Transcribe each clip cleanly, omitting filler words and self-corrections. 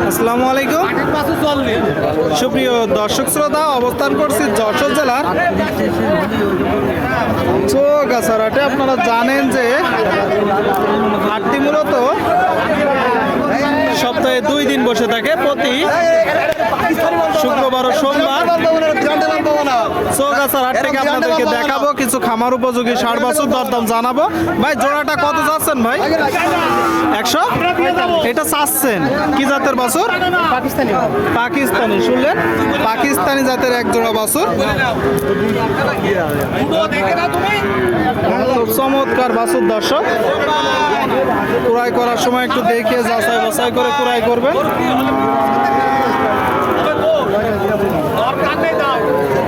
আসসালামু আলাইকুম সুপ্রিয় দর্শক শ্রোতা, অবস্থান করছি যশোর জেলার চৌগাছার হাটে। আপনারা জানেন যে হাটটি মূলত সপ্তাহে 2 দিন বসে থাকে, প্রতি শুক্রবার ও সোমবার। চৌগাছার হাট থেকে আপনাদেরকে দেখাবো কিছু খামার উপযোগী ষাঁড় বাছুর, দরদাম জানাবো। ভাই জোড়াটা কত চাচ্ছেন ভাই? 100 এটা চাচ্ছেন। কি জাতের বাছুর? পাকিস্তানি। শুনলেন, পাকিস্তানি জাতের এক জোড়া বাছুর, চমৎকার বাছুর। দর্শক ক্রয় করার সময় একটু দেখে যাচাই বাছাই করে ক্রয় করবেন।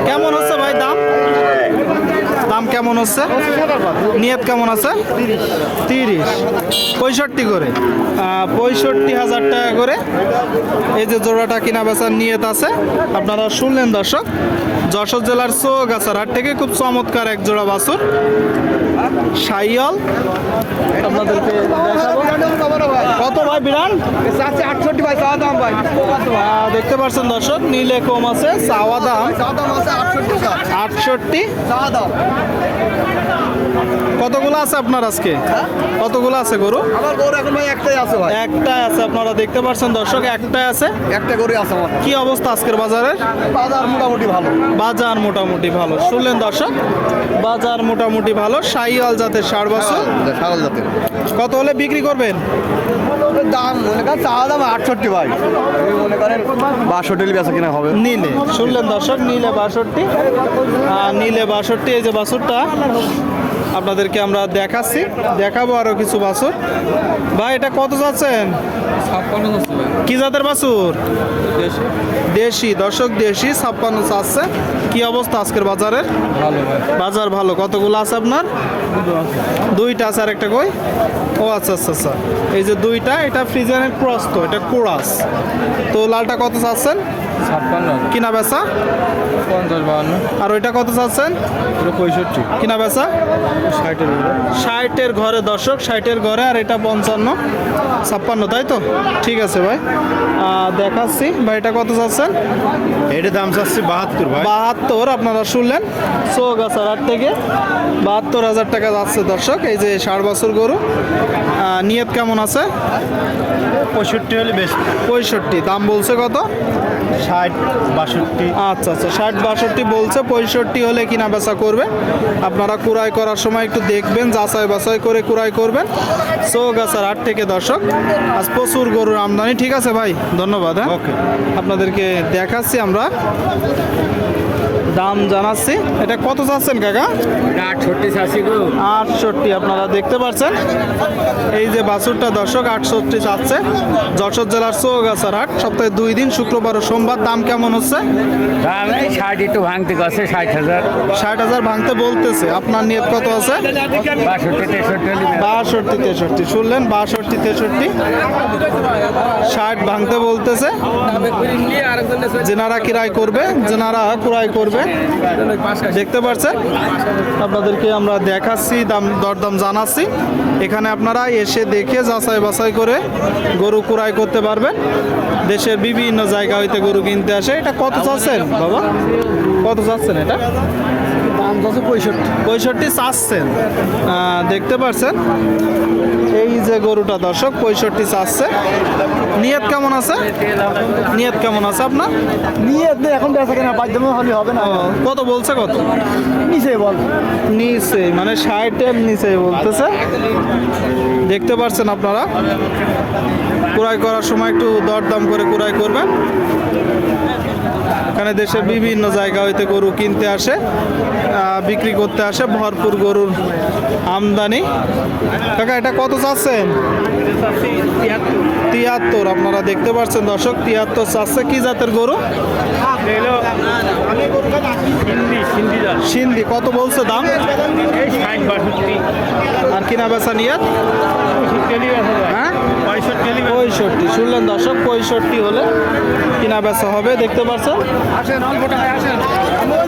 কেমন হচ্ছে ভাই দাম? দাম কেমন হচ্ছে? নিয়ত কেমন আছে? 30 65 করে, 65,000 টাকা করে এই যে জোড়াটা কিনা বেচার নিয়ত আছে। আপনারা শুনলেন দর্শক, যশোর জেলার চৌগাছার হাট থেকে খুব চমৎকার এক জোড়া বাছুর শাইওয়াল আপনাদেরকে দেখাবো। কত ভাই বিরান? 68 ভাই, চাওয়া দাম ভাই। দেখতে পাচ্ছেন দর্শক, নীলে কম আছে, চাওয়া দাম 68। চাওয়া দাম কতগুলো আছে আপনার আজকে? কতগুলো আছে গরু? আমার গরু এখন ভাই একটাই আছে ভাই। একটাই আছে। আপনারা দেখতে পাচ্ছেন দর্শক, একটাই আছে। একটা গরু আছে আমার। কি অবস্থা আজকের বাজারের? বাজার মোটামুটি ভালো। বাজার মোটামুটি ভালো। শুনলেন দর্শক, বাজার মোটামুটি ভালো। শাইওয়াল জাতের ষাঁড় বাছুর। ছাগল জাতের। কত হলে বিক্রি করবেন? দাম মনে করেন চাওয়া দাম 68 ভাই। এই মনে করেন 62 বেচা কিনা হবে। নীলে। শুনলেন দর্শক, নীলে 62। নীলে 62 এই যে বাছুরটা আপনাদেরকে আমরা দেখাচ্ছি, দেখাবো আরো কিছু বাছুর। ভাই এটা কত যাচ্ছেন? কি জাতের বাছুর? দেশি। দর্শক দেশি 56 চাচ্ছে। কি অবস্থা আজকের বাজারের? বাজার ভালো। কতগুলো আছে আপনার? দুইটা আছে। আর একটা কই? ও আচ্ছা আচ্ছা আচ্ছা, এই যে দুইটা। এটা ফ্রিজিয়ানের ক্রস, তো এটা কোরাস। তো লালটা কত চাচ্ছেন? 56 কিনা বেচা? 50-52। আর ওইটা কত চাচ্ছেন? 65 কিনা বেচা? 60-এর ঘরে দর্শক, 60-এর ঘরে। আর এটা 55 56, তাই তো? ঠিক আছে ভাই, দেখাচ্ছি। ভাই এটা কত চাচ্ছেন? এটা দাম চাচ্ছি 72 ভাই। 72। আপনারা শুনলেন, চৌগাছার হাট থেকে 72,000 টাকা যাচ্ছে দর্শক। এই যে ষাঁড় বাছুর গরু। নিয়ত কেমন আছে? 65 হলে বেশ। 65। দাম বলছে কত? 60-62। আচ্ছা আচ্ছা, 60-62 বলছে। 65 হলে কিনা বেচা করবে। আপনারা কুড়াই করার সময় একটু দেখবেন, যাচাই বাছাই করে কুড়াই করবেন। চৌগাছার হাট থেকে দর্শক আজ প্রচুর গরুর আমদানি। ঠিক আছে ভাই, ধন্যবাদ। হ্যাঁ, ওকে। আপনাদেরকে দেখাচ্ছি আমরা, দাম জানাচ্ছি। এটা কত চাচ্ছেন কাকা? 68 চাচ্ছি গো। 68। আপনারা দেখতে পাচ্ছেন এই যে বাছুরটা দর্শক 68 চাচ্ছে। যশোর জেলার চৌগাছার হাট, সপ্তাহে 2 দিন, শুক্রবার ও সোমবার। দাম কেমন হচ্ছে? দাম এই 60 একটু ভাঙতে গেছে। 60,000 60,000 ভাঙতে বলতেছে। আপনার নিয়ত কত আছে? 62-63। শুনলেন, 62-63। 60 ভাঙতে বলতেছে। যেনারা কিরাই করবে, যেনারা কুড়াই করবে, দেখতে পাচ্ছেন। আপনাদেরকে আমরা দেখাচ্ছি, দাম দরদাম জানাচ্ছি। এখানে আপনারা এসে দেখে যাচাই বাছাই করে গরু কুড়াই করতে পারবেন। দেশের বিভিন্ন জায়গা হইতে গরু কিনতে আসে। এটা কত চাচ্ছেন বাবা? কত চাচ্ছেন এটা? দাম যাচ্ছে 65 চাচ্ছেন। দেখতে পাচ্ছেন এই যে গরুটা দর্শক 65 চাচ্ছে। নিয়ত কেমন আছে? নিয়ত কেমন আছে আপনার? নিয়ে এখন বেচা কিনা বাধ্যম হলে হবে না। কত বলছে? কত নিচে বল। নিচে মানে 60-এর নিচে বলতেছে। দেখতে পাচ্ছেন আপনারা, কুড়াই করার সময় একটু দরদাম করে কুড়াই করবেন। এখানে দেশের বিভিন্ন জায়গা হইতে গরু কিনতে আসে, বিক্রি করতে আসে। ভরপুর গরুর আমদানি। কাকা এটা কত চাচ্ছেন? 73। আপনারা দেখতে পাচ্ছেন দর্শক, 73 চাচ্ছে। কি জাতের গরু? সিন্ধি। কত বলছে দাম? আর কিনা বেচা নিয়ত? হ্যাঁ, 65। শুনলেন দর্শক, 65 হলে কিনা বেচা হবে। দেখতে পাচ্ছেন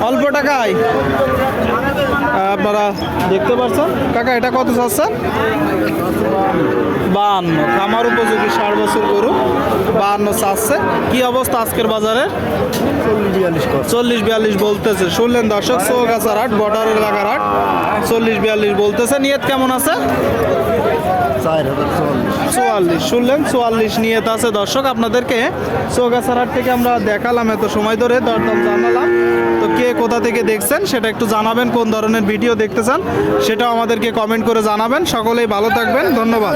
অল্প টাকায় আপনারা দেখতে পাচ্ছেন। কাকা এটা কত চাচ্ছেন? 52। খামার উপযোগী 60 বছর বাছুর গরু 52 চাচ্ছে। কি অবস্থা আজকের বাজারে? 40-42 বলতেছে। শুনলেন দর্শক, চৌগাছার হাট, বর্ডারের এলাকার হাট, 40-42 বলতেছে। নিয়ত কেমন আছে? 44। শুনলেন 44 নিয়ত আছে দর্শক। আপনাদেরকে চৌগাছার হাট থেকে আমরা দেখালাম, এত সময় ধরে দরদাম জানালাম। তো কে কোথা থেকে দেখছেন সেটা একটু জানাবেন, কোন ধরনের ভিডিও দেখতে চান সেটাও আমাদেরকে কমেন্ট করে জানাবেন। সকলেই ভালো থাকবেন, ধন্যবাদ।